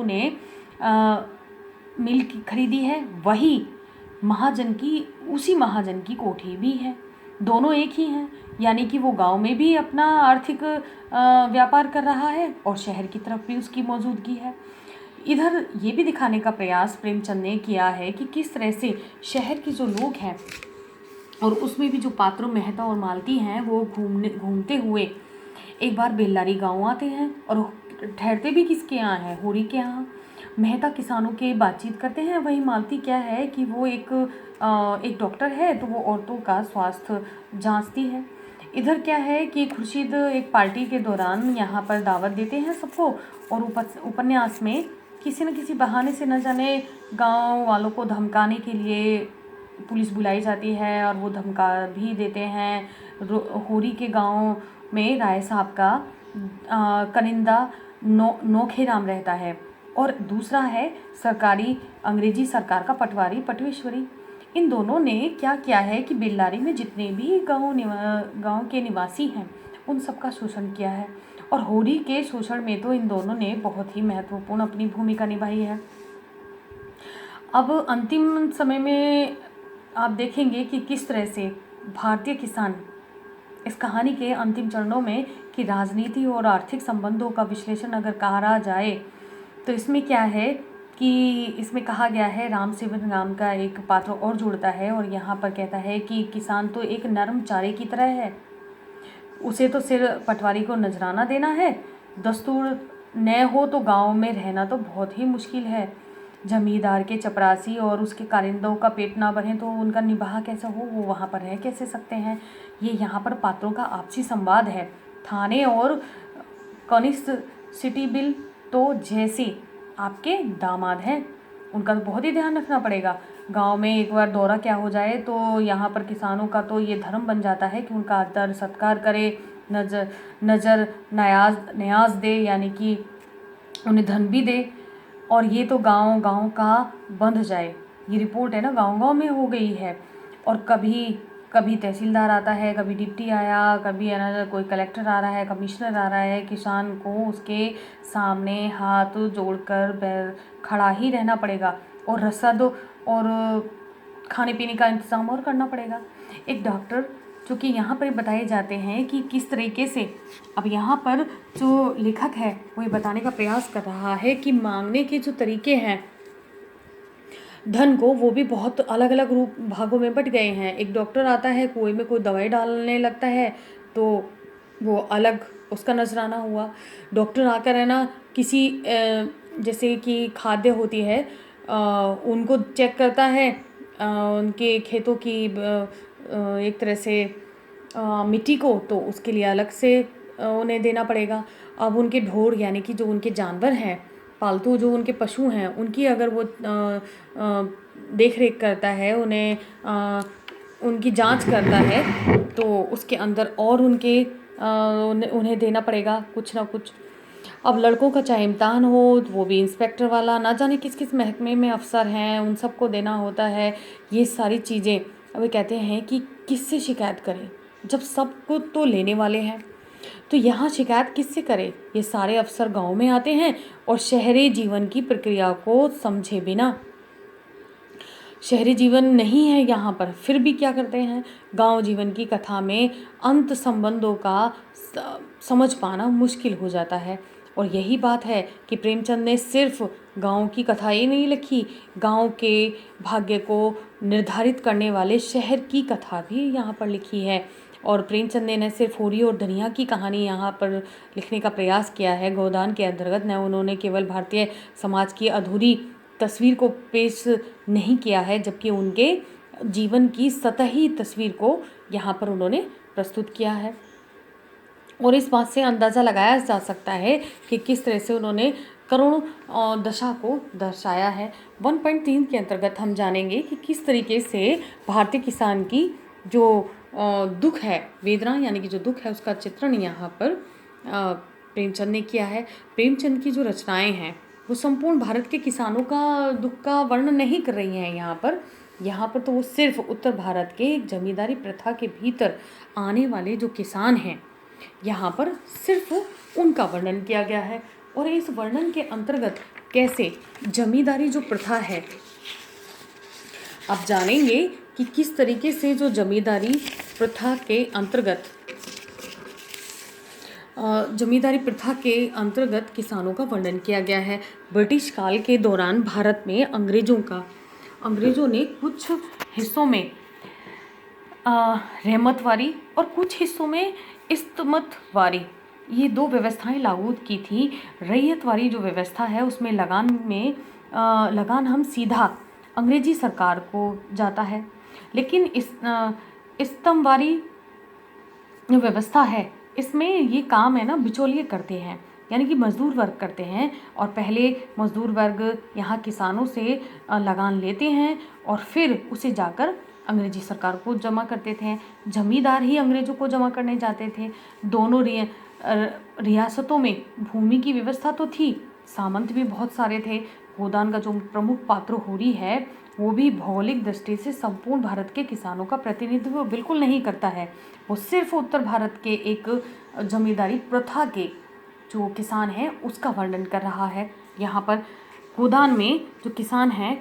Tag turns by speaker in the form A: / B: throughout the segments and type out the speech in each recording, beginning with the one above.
A: ने मिल खरीदी है, वही उसी महाजन की कोठी भी है। दोनों एक ही हैं, यानी कि वो गांव में भी अपना आर्थिक व्यापार कर रहा है और शहर की तरफ भी उसकी मौजूदगी है। इधर ये भी दिखाने का प्रयास प्रेमचंद ने किया है कि किस तरह से शहर के जो लोग हैं और उसमें भी जो पात्रों मेहता और मालती हैं वो घूमते हुए एक बार बेल्लारी गांव आते हैं और ठहरते भी किसके यहाँ हैं, होरी के यहाँ। मेहता किसानों के बातचीत करते हैं, वही मालती क्या है कि वो एक डॉक्टर है, तो वो औरतों का स्वास्थ्य जांचती है। इधर क्या है कि खुर्शीद एक पार्टी के दौरान यहाँ पर दावत देते हैं सबको, और उपन्यास में किसी न किसी बहाने से न जाने गांव वालों को धमकाने के लिए पुलिस बुलाई जाती है और वो धमका भी देते हैं। होरी के गांव में राय साहब का कनिंदा नोखेराम रहता है और दूसरा है सरकारी अंग्रेजी सरकार का पटवारी पटवेश्वरी। इन दोनों ने क्या किया है कि बेल्लारी में जितने भी गांव के निवासी हैं उन सबका शोषण किया है, और होरी के शोषण में तो इन दोनों ने बहुत ही महत्वपूर्ण अपनी भूमिका निभाई है। अब अंतिम समय में आप देखेंगे कि किस तरह से भारतीय किसान इस कहानी के अंतिम चरणों में कि राजनीति और आर्थिक संबंधों का विश्लेषण अगर कहा जाए तो इसमें क्या है कि इसमें कहा गया है, राम सेवन नाम का एक पात्र और जुड़ता है और यहाँ पर कहता है कि किसान तो एक नरम चारे की तरह है, उसे तो सिर्फ पटवारी को नजराना देना है, दस्तूर न हो तो गांव में रहना तो बहुत ही मुश्किल है। जमींदार के चपरासी और उसके कारिंदों का पेट ना भरे तो उनका निबाह कैसा हो, वो वहाँ पर रह कैसे सकते हैं। ये यहाँ पर पात्रों का आपसी संवाद है। थाने और कॉन्स्टेबल तो जैसे आपके दामाद हैं, उनका तो बहुत ही ध्यान रखना पड़ेगा। गांव में एक बार दौरा क्या हो जाए तो यहाँ पर किसानों का तो ये धर्म बन जाता है कि उनका आदर सत्कार करे, नजर न्याज दे, यानी कि उन्हें धन भी दे, और ये तो गांव गांव का बंध जाए। ये रिपोर्ट है ना, गांव गांव में हो गई है। और कभी तहसीलदार आता है, कभी डिप्टी आया, कभी है ना कोई कलेक्टर आ रहा है, कमिश्नर आ रहा है, किसान को उसके सामने हाथ जोड़कर बैर खड़ा ही रहना पड़ेगा, और रसद और खाने पीने का इंतज़ाम और करना पड़ेगा। एक डॉक्टर जो कि यहाँ पर बताए जाते हैं कि किस तरीके से, अब यहाँ पर जो लेखक है वो ये बताने का प्रयास कर रहा है कि मांगने के जो तरीके हैं धन को, वो भी बहुत अलग अलग रूप भागों में बट गए हैं। एक डॉक्टर आता है, कुएं में कोई दवाई डालने लगता है तो वो अलग उसका नजराना हुआ। डॉक्टर आकर है ना किसी जैसे कि खाद्य होती है उनको चेक करता है, उनके खेतों की एक तरह से मिट्टी को, तो उसके लिए अलग से उन्हें देना पड़ेगा। अब उनके ढोर यानी कि जो उनके जानवर हैं, पालतू जो उनके पशु हैं, उनकी अगर वो देख रेख करता है, उनकी जांच करता है, तो उसके अंदर और उन्हें देना पड़ेगा कुछ ना कुछ। अब लड़कों का चाहे इम्तहान हो तो वो भी इंस्पेक्टर वाला, ना जाने किस किस महकमे में अफसर हैं, उन सबको देना होता है ये सारी चीज़ें। अब वे कहते हैं कि किससे शिकायत करें जब सबको तो लेने वाले हैं, तो यहाँ शिकायत किससे करें। ये सारे अफसर गांव में आते हैं और शहरी जीवन की प्रक्रिया को समझे बिना, शहरी जीवन नहीं है यहाँ पर, फिर भी क्या करते हैं, गांव जीवन की कथा में अंत संबंधों का समझ पाना मुश्किल हो जाता है। और यही बात है कि प्रेमचंद ने सिर्फ गांव की कथा ही नहीं लिखी, गांव के भाग्य को निर्धारित करने वाले शहर की कथा भी यहाँ पर लिखी है। और प्रेमचंद ने न सिर्फ होरी और धनिया की कहानी यहाँ पर लिखने का प्रयास किया है गोदान के अंतर्गत, न उन्होंने केवल भारतीय समाज की अधूरी तस्वीर को पेश नहीं किया है, जबकि उनके जीवन की सतही तस्वीर को यहाँ पर उन्होंने प्रस्तुत किया है। और इस बात से अंदाज़ा लगाया जा सकता है कि किस तरह से उन्होंने करुण दशा को दर्शाया है। 1.3 के अंतर्गत हम जानेंगे कि किस तरीके से भारतीय किसान की जो दुख है, वेदना यानी कि जो दुख है, उसका चित्रण यहाँ पर प्रेमचंद ने किया है। प्रेमचंद की जो रचनाएं हैं वो संपूर्ण भारत के किसानों का दुख का वर्णन नहीं कर रही हैं यहाँ पर तो वो सिर्फ उत्तर भारत के एक जमींदारी प्रथा के भीतर आने वाले जो किसान हैं, यहाँ पर सिर्फ उनका वर्णन किया गया है। और इस वर्णन के अंतर्गत कैसे जमींदारी जो प्रथा है, आप जानेंगे कि किस तरीके से जो जमींदारी प्रथा के अंतर्गत किसानों का वर्णन किया गया है। ब्रिटिश काल के दौरान भारत में अंग्रेजों ने कुछ हिस्सों में रहमतवारी और कुछ हिस्सों में इस्तमतवारी, ये दो व्यवस्थाएं लागू की थी। रैयतवारी जो व्यवस्था है उसमें लगान हम सीधा अंग्रेजी सरकार को जाता है, लेकिन इस्तमवारी जो व्यवस्था है इसमें ये काम है ना बिचौलिए करते हैं, यानी कि मजदूर वर्ग करते हैं। और पहले मजदूर वर्ग यहाँ किसानों से लगान लेते हैं और फिर उसे जाकर अंग्रेजी सरकार को जमा करते थे। जमींदार ही अंग्रेजों को जमा करने जाते थे। दोनों रियासतों में भूमि की व्यवस्था तो थी, सामंत भी बहुत सारे थे। गोदान का जो प्रमुख पात्र होरी है वो भी भौगोलिक दृष्टि से संपूर्ण भारत के किसानों का प्रतिनिधित्व बिल्कुल नहीं करता है। वो सिर्फ उत्तर भारत के एक जमींदारी प्रथा के जो किसान हैं उसका वर्णन कर रहा है। यहाँ पर गोदान में जो किसान हैं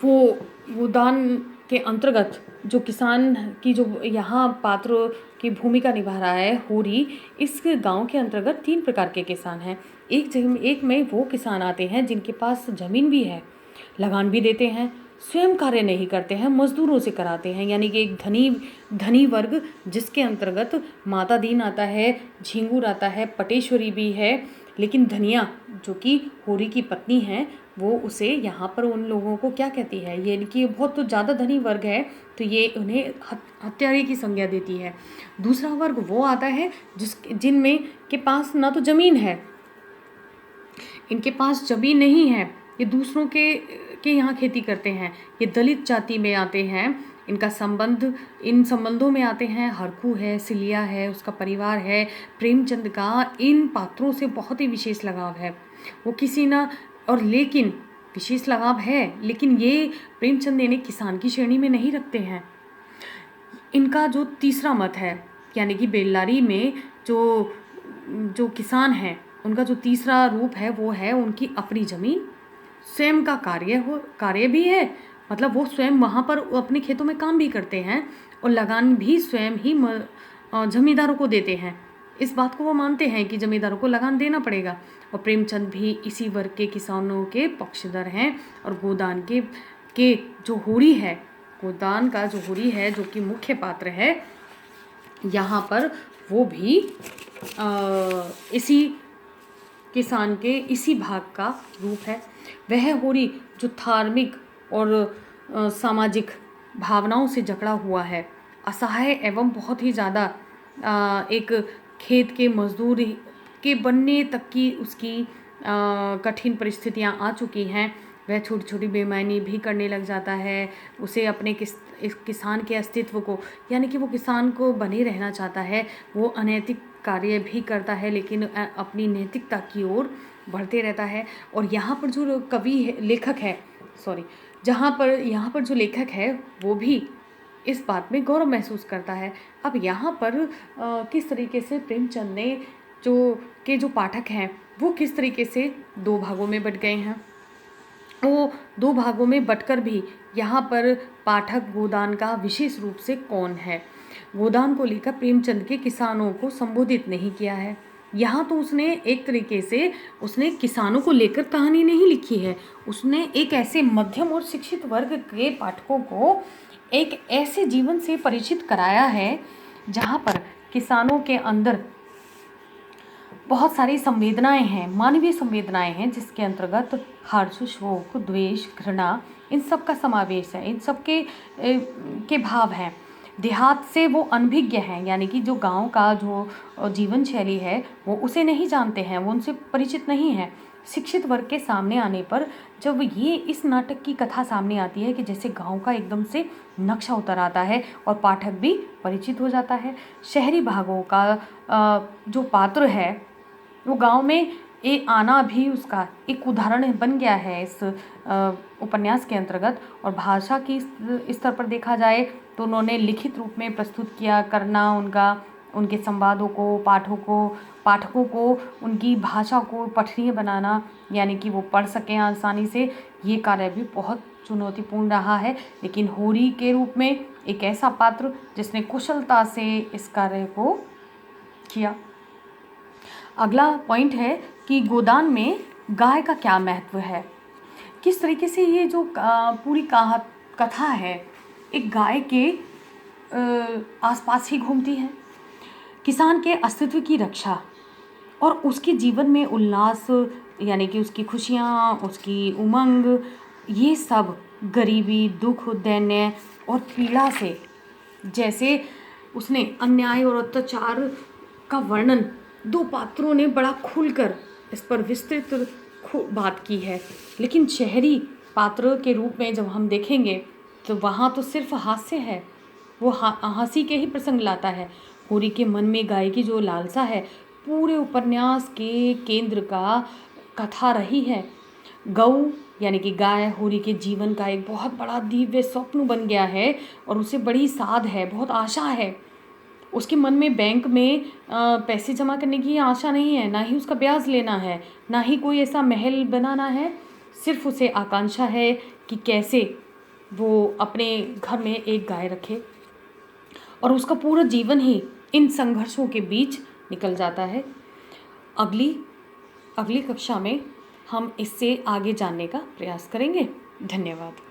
A: वो गोदान के अंतर्गत जो किसान की जो यहाँ पात्र की भूमिका निभा रहा है होरी, इस गांव के अंतर्गत 3 प्रकार के किसान हैं। एक में वो किसान आते हैं जिनके पास ज़मीन भी है, लगान भी देते हैं, स्वयं कार्य नहीं करते हैं, मजदूरों से कराते हैं, यानी कि एक धनी वर्ग जिसके अंतर्गत माता दीन आता है, झिंगुर आता है, पटेश्वरी भी है। लेकिन धनिया जो कि होरी की पत्नी है वो उसे यहाँ पर उन लोगों को क्या कहती है, ये कि बहुत तो ज़्यादा धनी वर्ग है तो ये उन्हें हत्यारे की संज्ञा देती है। दूसरा वर्ग वो आता है जिनमें के पास ना तो ज़मीन है, इनके पास ज़मीन नहीं है, ये दूसरों के यहाँ खेती करते हैं, ये दलित जाति में आते हैं। इन संबंधों में आते हैं हरखू है, सिलिया है, उसका परिवार है। प्रेमचंद का इन पात्रों से बहुत ही विशेष लगाव है। वो लेकिन विशेष लगाव है, लेकिन ये प्रेमचंद इन्हें किसान की श्रेणी में नहीं रखते हैं। इनका जो तीसरा मत है, यानी कि बेल्लारी में जो किसान हैं उनका जो तीसरा रूप है वो है उनकी अपनी ज़मीन, स्वयं का कार्य भी है, मतलब वो स्वयं वहाँ पर अपने खेतों में काम भी करते हैं और लगान भी स्वयं ही जमींदारों को देते हैं। इस बात को वो मानते हैं कि जमींदारों को लगान देना पड़ेगा। और प्रेमचंद भी इसी वर्ग के किसानों के पक्षधर हैं। और गोदान के जो होरी है, गोदान का जो होरी है जो कि मुख्य पात्र है यहाँ पर, वो भी इसी किसान के इसी भाग का रूप है। वह होरी जो धार्मिक और सामाजिक भावनाओं से जकड़ा हुआ है, असहाय एवं बहुत ही ज़्यादा एक खेत के मजदूर के बनने तक की उसकी कठिन परिस्थितियां आ चुकी हैं। वह छोटी छोटी बेईमानी भी करने लग जाता है। उसे अपने किसान के अस्तित्व को, यानी कि वो किसान को बने रहना चाहता है, वो अनैतिक कार्य भी करता है लेकिन अपनी नैतिकता की ओर बढ़ते रहता है। और यहाँ पर जो यहाँ पर जो लेखक है वो भी इस बात में गौरव महसूस करता है। अब यहाँ पर किस तरीके से प्रेमचंद ने जो पाठक हैं वो किस तरीके से 2 भागों में बट गए हैं। वो 2 भागों में बटकर भी यहाँ पर पाठक गोदान का विशेष रूप से कौन है, गोदान को लेकर प्रेमचंद के किसानों को संबोधित नहीं किया है। यहाँ तो उसने एक तरीके से उसने किसानों को लेकर कहानी नहीं लिखी है, उसने एक ऐसे मध्यम और शिक्षित वर्ग के पाठकों को एक ऐसे जीवन से परिचित कराया है जहाँ पर किसानों के अंदर बहुत सारी संवेदनाएं हैं, मानवीय संवेदनाएं हैं, जिसके अंतर्गत हर्ष, शोक, द्वेष, घृणा, इन सब का समावेश है, इन सब के भाव हैं। देहात से वो अनभिज्ञ हैं, यानी कि जो गांव का जो जीवन शैली है वो उसे नहीं जानते हैं, वो उनसे परिचित नहीं है। शिक्षित वर्ग के सामने आने पर जब ये इस नाटक की कथा सामने आती है कि जैसे गांव का एकदम से नक्शा उतर आता है और पाठक भी परिचित हो जाता है। शहरी भागों का जो पात्र है वो गांव में आना भी उसका एक उदाहरण बन गया है इस उपन्यास के अंतर्गत। और भाषा की स्तर पर देखा जाए तो उन्होंने लिखित रूप में प्रस्तुत करना उनका उनके संवादों को, पाठकों को उनकी भाषा को पठनीय बनाना, यानी कि वो पढ़ सकें आसानी से, ये कार्य भी बहुत चुनौतीपूर्ण रहा है। लेकिन होरी के रूप में एक ऐसा पात्र जिसने कुशलता से इस कार्य को किया। अगला पॉइंट है कि गोदान में गाय का क्या महत्व है। किस तरीके से ये जो पूरी कथा है एक गाय के आसपास ही घूमती है। किसान के अस्तित्व की रक्षा और उसके जीवन में उल्लास, यानी कि उसकी खुशियाँ, उसकी उमंग, ये सब गरीबी, दुख, दैन्य और पीड़ा से, जैसे उसने अन्याय और अत्याचार का वर्णन दो पात्रों ने बड़ा खुलकर इस पर विस्तृत बात की है। लेकिन शहरी पात्र के रूप में जब हम देखेंगे तो वहाँ तो सिर्फ हास्य है, वो हंसी के ही प्रसंग लाता है। होरी के मन में गाय की जो लालसा है पूरे उपन्यास के केंद्र का कथा रही है। गऊ यानी कि गाय होरी के जीवन का एक बहुत बड़ा दिव्य स्वप्न बन गया है और उसे बड़ी साध है, बहुत आशा है। उसके मन में बैंक में पैसे जमा करने की आशा नहीं है, ना ही उसका ब्याज लेना है, ना ही कोई ऐसा महल बनाना है। सिर्फ उसे आकांक्षा है कि कैसे वो अपने घर में एक गाय रखे, और उसका पूरा जीवन ही इन संघर्षों के बीच निकल जाता है। अगली कक्षा में हम इससे आगे जानने का प्रयास करेंगे। धन्यवाद।